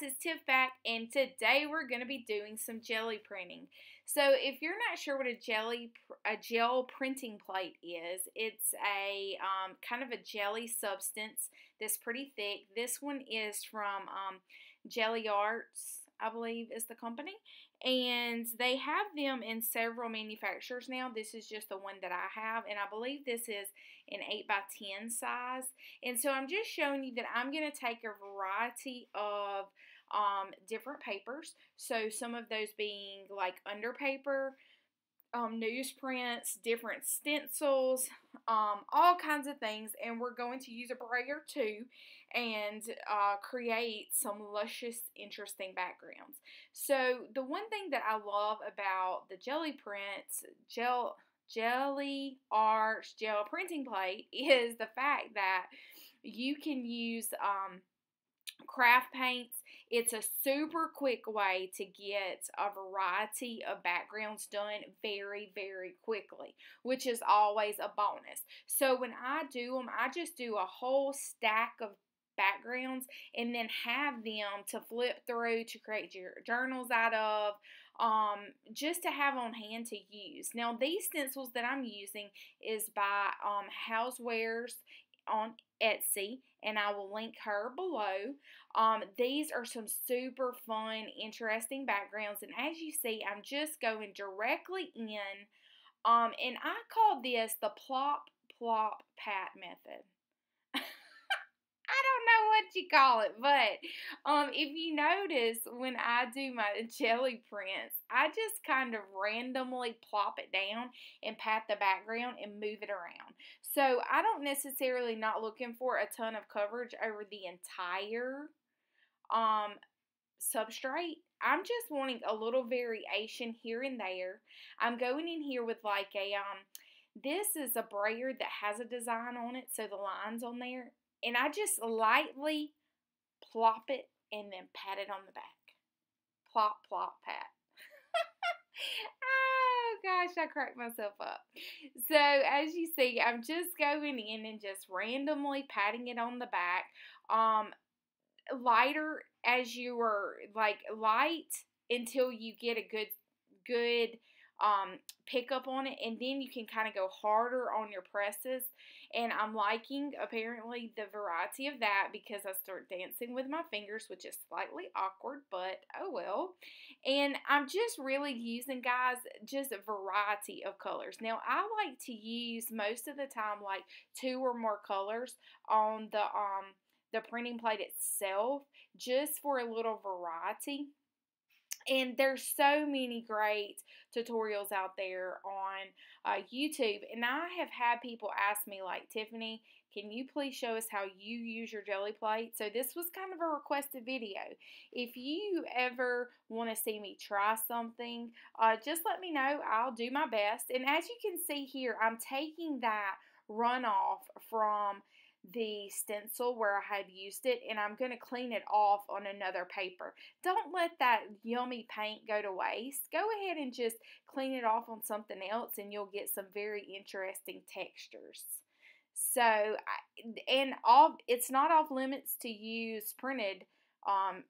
it's Tiff back, and today we're going to be doing some jelly printing. So if you're not sure what a gel printing plate is, it's a kind of a jelly substance that's pretty thick. This one is from Jelly Arts, I believe is the company, and they have them in several manufacturers now. This is just the one that I have, and I believe this is an 8x10 size. And so I'm just showing you that I'm going to take a variety of different papers. So some of those being like under paper, newsprints, different stencils, all kinds of things, and we're going to use a brayer too and create some luscious, interesting backgrounds. So the one thing that I love about the Jelly Prints, Jelly Arts gel printing plate is the fact that you can use craft paints. It's a super quick way to get a variety of backgrounds done very, very quickly, which is always a bonus. So when I do them, I just do a whole stack of backgrounds and then have them to flip through to create your journals out of, just to have on hand to use. Now these stencils that I'm using is by Housewares on Etsy, and I will link her below. These are some super fun, interesting backgrounds, and as you see, I'm just going directly in, and I call this the plop, plop, pat method. I don't know what you call it, but if you notice, when I do my jelly prints, I just kind of randomly plop it down and pat the background and move it around. So I don't necessarily not looking for a ton of coverage over the entire substrate. I'm just wanting a little variation here and there. I'm going in here with like a, this is a brayer that has a design on it, so the lines on there. And I just lightly plop it and then pat it on the back. Plop, plop, pat. Oh gosh, I cracked myself up. So as you see, I'm just going in and just randomly patting it on the back. Lighter as you are, like light until you get a good pick up on it, and then you can kind of go harder on your presses. And I'm liking apparently the variety of that because I start dancing with my fingers, which is slightly awkward, but oh well. And I'm just really using, guys, just a variety of colors. Now I like to use most of the time like 2 or more colors on the printing plate itself, just for a little variety. And there's so many great tutorials out there on YouTube. And I have had people ask me like, Tiffany, can you please show us how you use your jelly plate? So this was kind of a requested video. If you ever want to see me try something, just let me know. I'll do my best. And as you can see here, I'm taking that runoff from the stencil where I had used it, and I'm going to clean it off on another paper. Don't let that yummy paint go to waste. Go ahead and just clean it off on something else, and you'll get some very interesting textures. So, it's not off limits to use printed.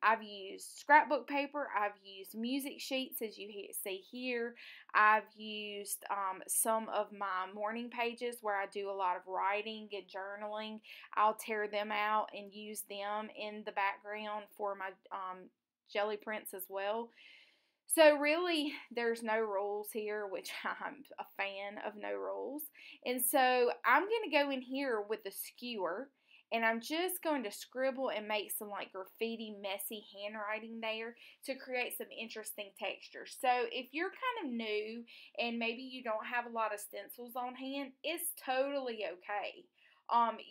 I've used scrapbook paper, I've used music sheets as you see here, I've used some of my morning pages where I do a lot of writing and journaling. I'll tear them out and use them in the background for my jelly prints as well. So really, there's no rules here, which I'm a fan of no rules. And so I'm going to go in here with the skewer, and I'm just going to scribble and make some like graffiti, messy handwriting there to create some interesting texture. So if you're kind of new and maybe you don't have a lot of stencils on hand, it's totally okay.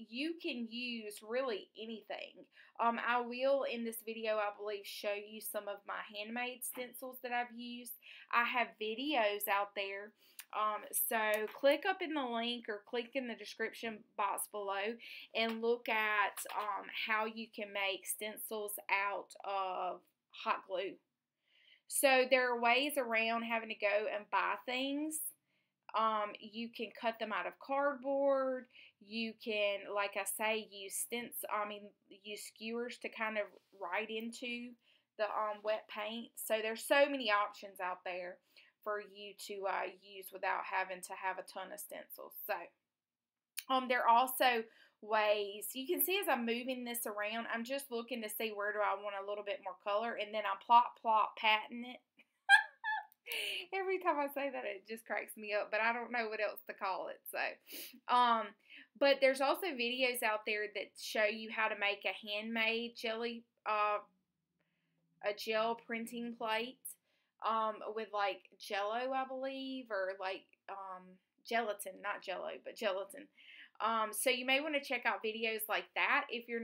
You can use really anything. I will, in this video, I believe, show you some of my handmade stencils that I've used. I have videos out there. So click up in the link or click in the description box below and look at how you can make stencils out of hot glue. So there are ways around having to go and buy things. You can cut them out of cardboard. You can, like I say, use skewers to kind of write into the wet paint. So there's so many options out there for you to use without having to have a ton of stencils. So there are also ways, you can see as I'm moving this around, I'm just looking to see where do I want a little bit more color, and then I'm plop patting it. Every time I say that, it just cracks me up, but I don't know what else to call it. So, but there's also videos out there that show you how to make a handmade jelly, a gel printing plate, with like Jello, I believe, or like, gelatin, not Jello, but gelatin. So you may want to check out videos like that if you're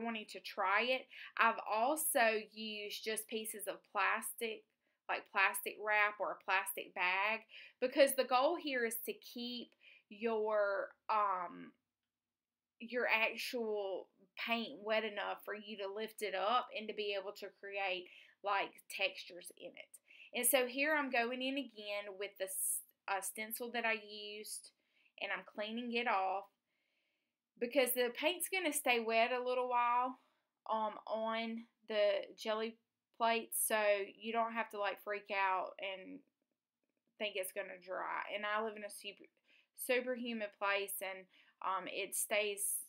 wanting to try it. I've also used just pieces of plastic, like plastic wrap or a plastic bag, because the goal here is to keep your actual paint wet enough for you to lift it up and to be able to create like textures in it. And so here I'm going in again with the stencil that I used, and I'm cleaning it off because the paint's going to stay wet a little while on the jelly plate, so you don't have to like freak out and think it's going to dry. And I live in a super humid place, and it stays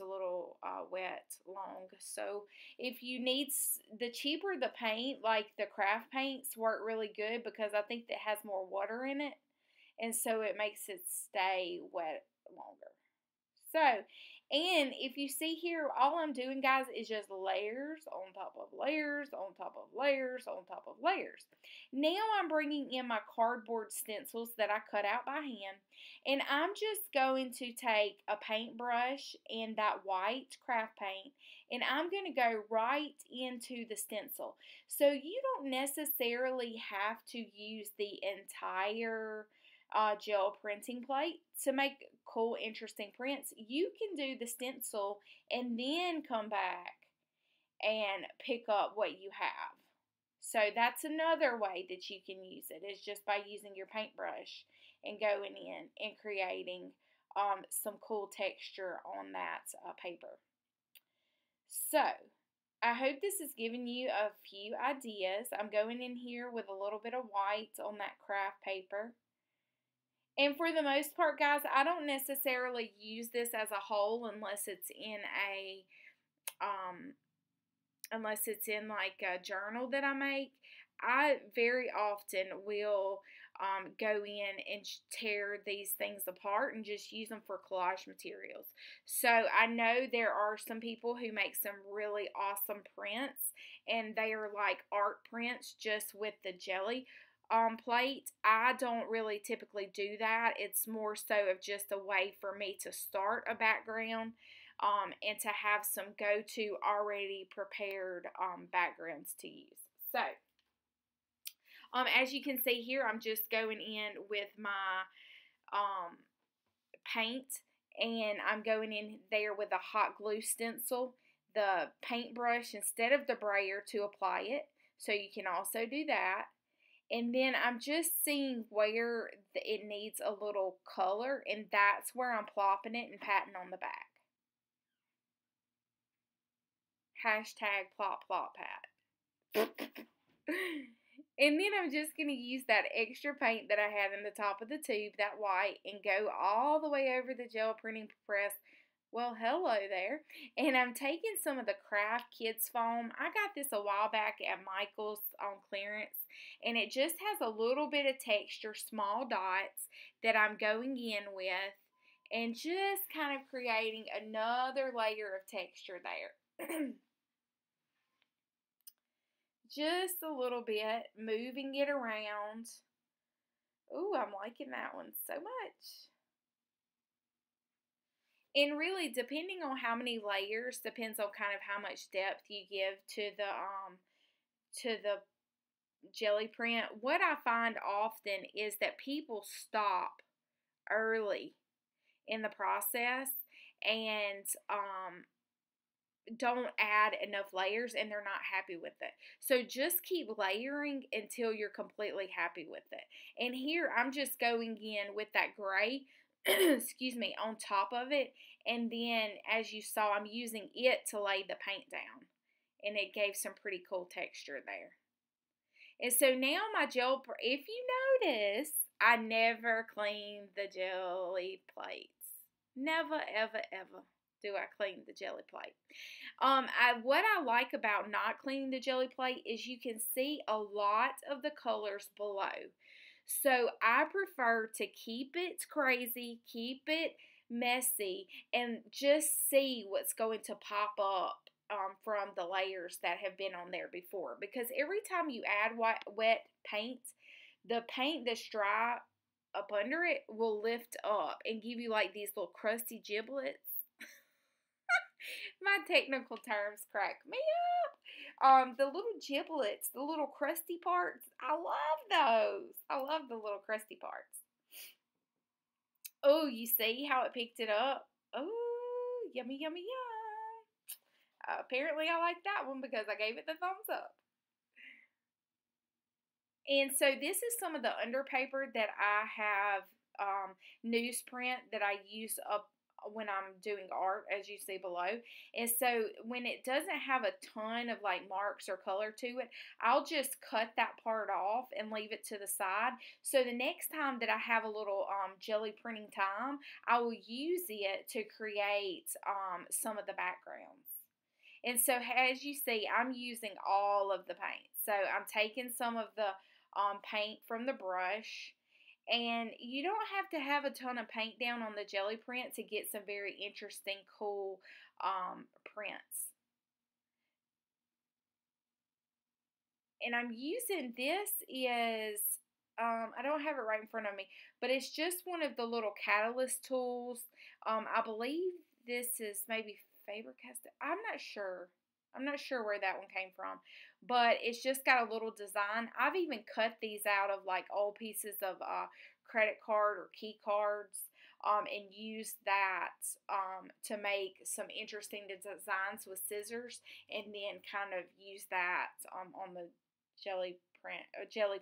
a little wet long. So if you need, the cheaper the paint, like the craft paints work really good because I think that has more water in it, and so it makes it stay wet longer. So, and if you see here, all I'm doing, guys, is just layers on top of layers on top of layers on top of layers. Now I'm bringing in my cardboard stencils that I cut out by hand, and I'm just going to take a paintbrush and that white craft paint, and I'm going to go right into the stencil. So you don't necessarily have to use the entire gel printing plate to make cool, interesting prints. You can do the stencil and then come back and pick up what you have. So that's another way that you can use it, is just by using your paintbrush and going in and creating some cool texture on that paper. So I hope this has given you a few ideas. I'm going in here with a little bit of white on that craft paper. And for the most part, guys, I don't necessarily use this as a whole unless it's in like a journal that I make. I very often will go in and tear these things apart and just use them for collage materials. So I know there are some people who make some really awesome prints, and they are like art prints just with the jelly plate. I don't really typically do that. It's more so of just a way for me to start a background and to have some go-to already prepared backgrounds to use. So as you can see here, I'm just going in with my paint, and I'm going in there with a hot glue stencil, the paintbrush instead of the brayer to apply it. So you can also do that. And then I'm just seeing where it needs a little color, and that's where I'm plopping it and patting on the back. Hashtag plop pat. And then I'm just going to use that extra paint that I had in the top of the tube, that white, and go all the way over the gel printing press. Well, hello there. And I'm taking some of the Craft Kids foam. I got this a while back at Michael's on clearance, and it just has a little bit of texture, small dots that I'm going in with, and just kind of creating another layer of texture there. Just a little bit, moving it around. Ooh, I'm liking that one so much. And really, depending on how many layers, depends on kind of how much depth you give to the jelly print. What I find often is that people stop early in the process and don't add enough layers, and they're not happy with it. So just keep layering until you're completely happy with it. And here I'm just going in with that gray excuse me, on top of it, and then as you saw, I'm using it to lay the paint down. and it gave some pretty cool texture there. And so now my gel, if you notice, I never clean the jelly plates. Never, ever, ever do I clean the jelly plate. What I like about not cleaning the jelly plate is you can see a lot of the colors below. So I prefer to keep it crazy, keep it messy, and just see what's going to pop up from the layers that have been on there before. Because every time you add wet paint, the paint that's dry up under it will lift up and give you like these little crusty giblets. My technical terms crack me up. The little giblets, the little crusty parts, I love those. I love the little crusty parts. Oh, you see how it picked it up? Oh, yummy, yummy, yum. Apparently I like that one because I gave it the thumbs up. And so this is some of the underpaper that I have newsprint that I use up when I'm doing art, as you see below. And so when it doesn't have a ton of like marks or color to it, I'll just cut that part off and leave it to the side. So the next time that I have a little jelly printing time, I will use it to create some of the backgrounds. And so as you see, I'm using all of the paint. So I'm taking some of the paint from the brush. And you don't have to have a ton of paint down on the jelly print to get some very interesting, cool prints. And I'm using I don't have it right in front of me, but it's just one of the little catalyst tools. I believe this is maybe Faber-Castell. I'm not sure. I'm not sure where that one came from, but it's just got a little design. I've even cut these out of like old pieces of credit card or key cards and used that to make some interesting designs with scissors, and then kind of use that on the jelly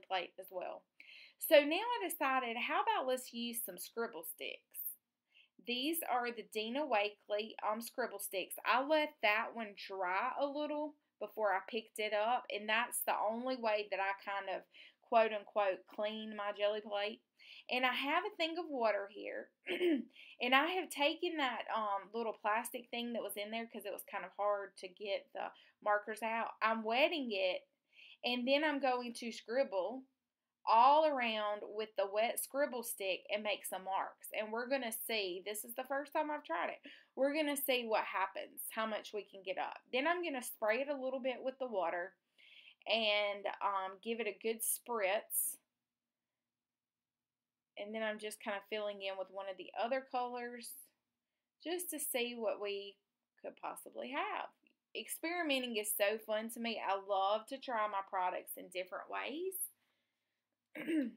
plate as well. So now I decided, how about let's use some scribble sticks. These are the Dina Wakley scribble sticks. I let that one dry a little before I picked it up, and that's the only way that I kind of quote unquote clean my jelly plate. And I have a thing of water here, and I have taken that little plastic thing that was in there because it was kind of hard to get the markers out. I'm wetting it, and then I'm going to scribble all around with the wet scribble stick and make some marks. And we're going to see, this is the first time I've tried it, we're going to see what happens, how much we can get up. Then I'm going to spray it a little bit with the water and give it a good spritz. And then I'm just kind of filling in with one of the other colors just to see what we could possibly have. Experimenting is so fun to me. I love to try my products in different ways. Ooh,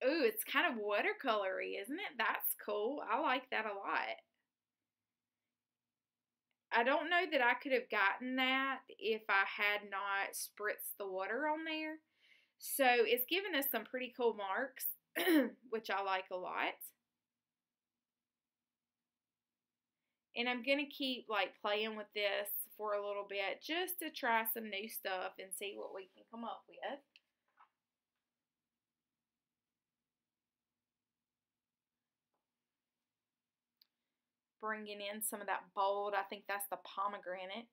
it's kind of watercolory, isn't it? That's cool. I like that a lot. I don't know that I could have gotten that if I had not spritzed the water on there. So it's given us some pretty cool marks, which I like a lot. And I'm going to keep like playing with this for a little bit just to try some new stuff and see what we can come up with. Bringing in some of that bold, I think that's the pomegranate.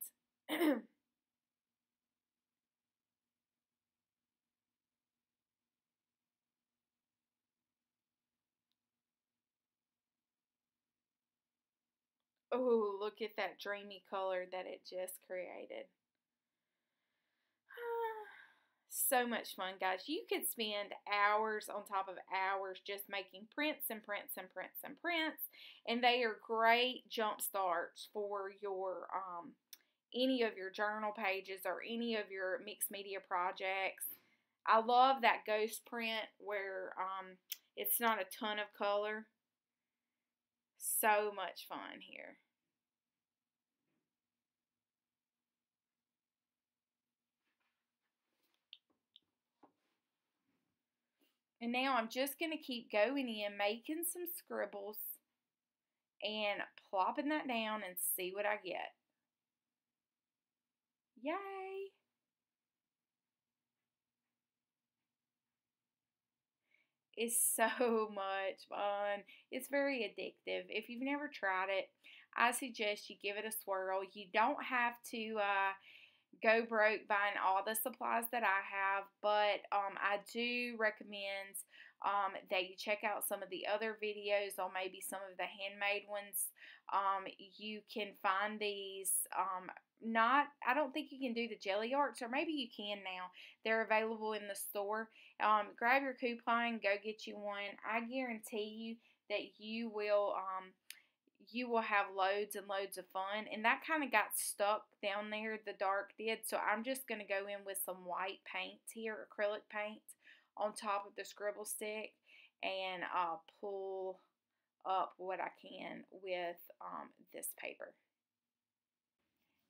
Oh, look at that dreamy color that it just created. So much fun, guys. You could spend hours on top of hours just making prints and prints and prints and prints, and they are great jump starts for your any of your journal pages or any of your mixed media projects. I love that ghost print where it's not a ton of color. So much fun here. And now I'm just going to keep going in, making some scribbles and plopping that down and see what I get. Yay! It's so much fun. It's very addictive. If you've never tried it, I suggest you give it a swirl. You don't have to go broke buying all the supplies that I have, but I do recommend that you check out some of the other videos or maybe some of the handmade ones. You can find these. Not, I don't think you can do the jelly arts, or maybe you can now. They're available in the store. Grab your coupon, go get you one. I guarantee you that you will have loads and loads of fun. And that kind of got stuck down there, the dark did. So I'm just going to go in with some white paint here, acrylic paint, on top of the scribble stick, and pull up what I can with this paper.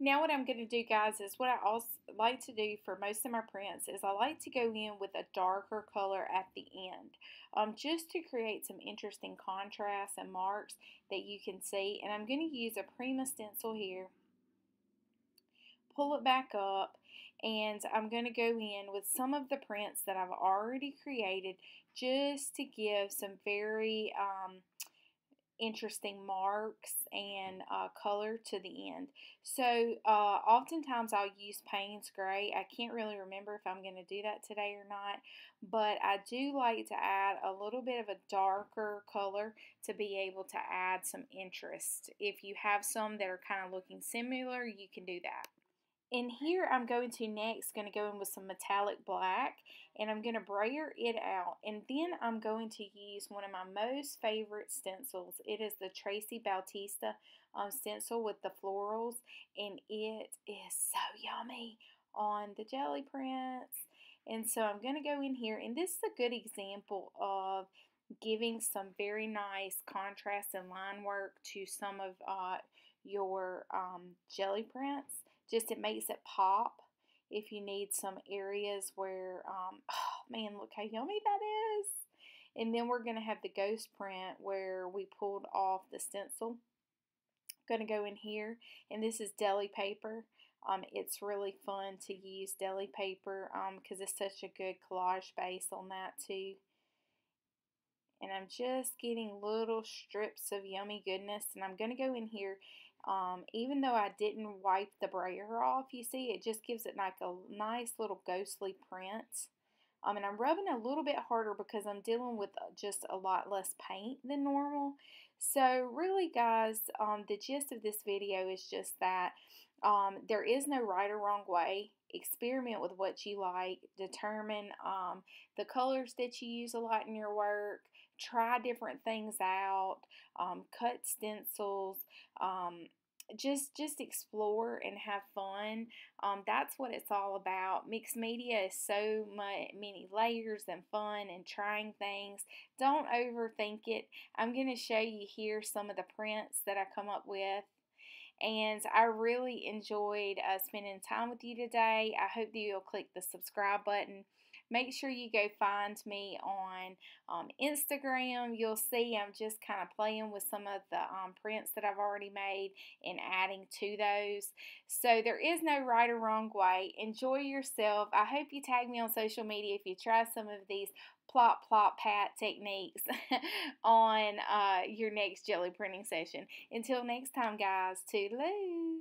Now what I'm going to do, guys, is what I also like to do for most of my prints is I like to go in with a darker color at the end, just to create some interesting contrasts and marks that you can see. And I'm going to use a Prima stencil here, pull it back up, and I'm going to go in with some of the prints that I've already created just to give some very interesting marks and color to the end. So oftentimes I'll use Payne's Gray. I can't really remember if I'm going to do that today or not, but I do like to add a little bit of a darker color to be able to add some interest. If you have some that are kind of looking similar, you can do that. And here I'm going to go in with some metallic black, and I'm going to brayer it out. And then I'm going to use one of my most favorite stencils. It is the Tracy Bautista stencil with the florals, and it is so yummy on the jelly prints. And so I'm going to go in here, and this is a good example of giving some very nice contrast and line work to some of your jelly prints. Just it makes it pop if you need some areas where, oh man, look how yummy that is. And then we're going to have the ghost print where we pulled off the stencil. Going to go in here, and this is deli paper. It's really fun to use deli paper because it's such a good collage base on that too. And I'm just getting little strips of yummy goodness, and I'm going to go in here. Even though I didn't wipe the brayer off, you see, it just gives it like a nice little ghostly print. And I'm rubbing a little bit harder because I'm dealing with just a lot less paint than normal. So really, guys, the gist of this video is just that there is no right or wrong way. Experiment with what you like. Determine the colors that you use a lot in your work. Try different things out. Cut stencils. Just explore and have fun. That's what it's all about. Mixed media is so many layers and fun and trying things. Don't overthink it. I'm going to show you here some of the prints that I come up with. And I really enjoyed spending time with you today. I hope that you'll click the subscribe button. Make sure you go find me on Instagram. You'll see I'm just kind of playing with some of the prints that I've already made and adding to those. So there is no right or wrong way. Enjoy yourself. I hope you tag me on social media if you try some of these plop, plop, pat techniques on your next jelly printing session. Until next time, guys, toodaloo.